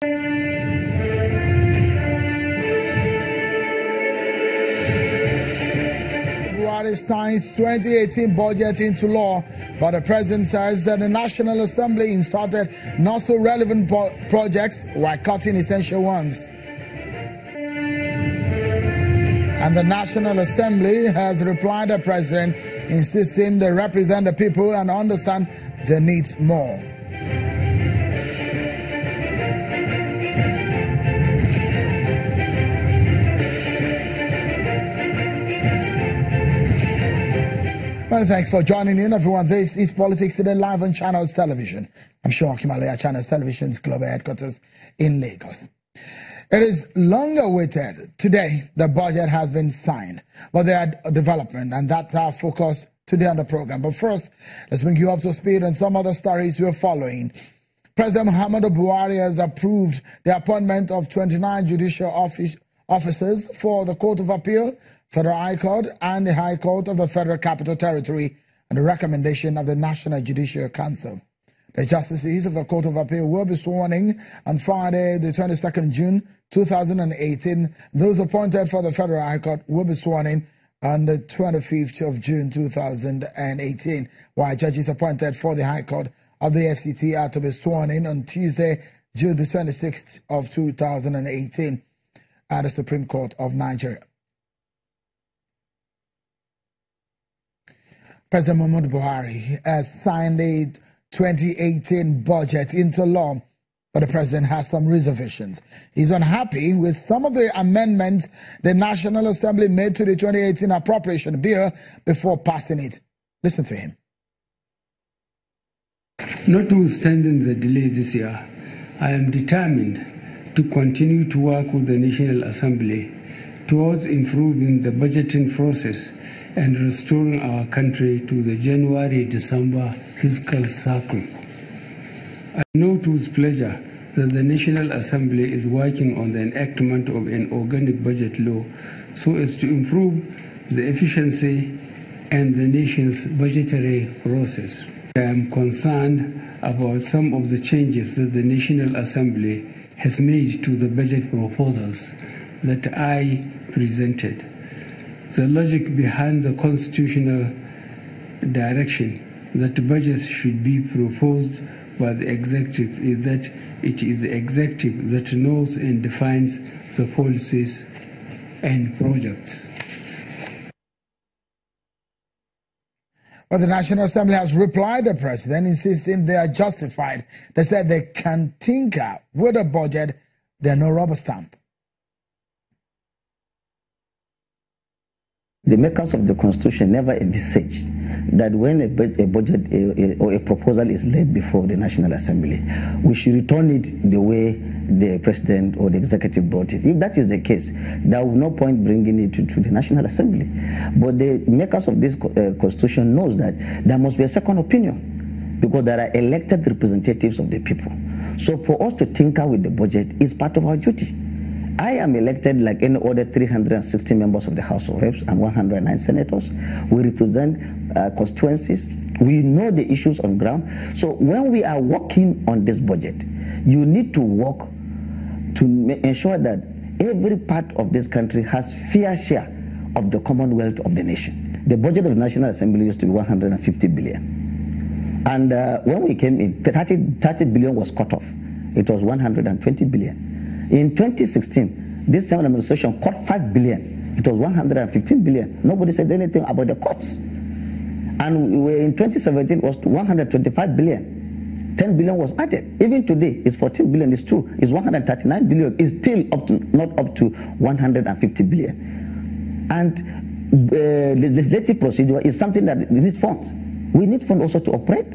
Buhari signs 2018 budget into law, but the president says that the National Assembly inserted not so relevant projects while cutting essential ones. And the National Assembly has replied to the president, insisting they represent the people and understand their needs more. Many thanks for joining in, everyone. This is Politics Today live on Channels Television. I'm Sean Kimalaya, Channels Television's global headquarters in Lagos. It is long awaited. Today, the budget has been signed, but there are development, and that's our focus today on the program. But first, let's bring you up to speed on some other stories we're following. President Muhammadu Buhari has approved the appointment of 29 judicial officers for the Court of Appeal, Federal High Court, and the High Court of the Federal Capital Territory, and the recommendation of the National Judicial Council. The justices of the Court of Appeal will be sworn in on Friday, the 22nd June 2018. Those appointed for the Federal High Court will be sworn in on the 25th of June 2018, while judges appointed for the High Court of the FCT are to be sworn in on Tuesday, June the 26th of 2018 at the Supreme Court of Nigeria. President Muhammadu Buhari has signed the 2018 budget into law, but the president has some reservations. He's unhappy with some of the amendments the National Assembly made to the 2018 appropriation bill before passing it. Listen to him. Notwithstanding the delay this year, I am determined to continue to work with the National Assembly towards improving the budgeting process and restoring our country to the January-December fiscal cycle. I note with pleasure that the National Assembly is working on the enactment of an organic budget law so as to improve the efficiency and the nation's budgetary process. I am concerned about some of the changes that the National Assembly has made to the budget proposals that I presented. The logic behind the constitutional direction that budgets should be proposed by the executive is that it is the executive that knows and defines the policies and projects. But the National Assembly has replied to the president, insisting they are justified. They said they can tinker with a budget, they're no rubber stamp. The makers of the Constitution never envisaged that when a budget or a proposal is laid before the National Assembly, we should return it the way the President or the Executive brought it. If that is the case, there will be no point bringing it to the National Assembly. But the makers of this Constitution knows that there must be a second opinion because there are elected representatives of the people. So for us to tinker with the budget is part of our duty. I am elected like any other 360 members of the House of Reps and 109 senators. We represent constituencies. We know the issues on ground. So when we are working on this budget, you need to work to ensure that every part of this country has fair share of the commonwealth of the nation. The budget of the National Assembly used to be 150 billion. And when we came in, 30 billion was cut off. It was 120 billion. In 2016, this same administration cut 5 billion. It was 115 billion. Nobody said anything about the cuts. And in 2017, it was 125 billion. 10 billion was added. Even today, it's 14 billion. It's true. It's 139 billion. It's still not up to 150 billion. And the legislative procedure is something that needs funds. We need funds also to operate.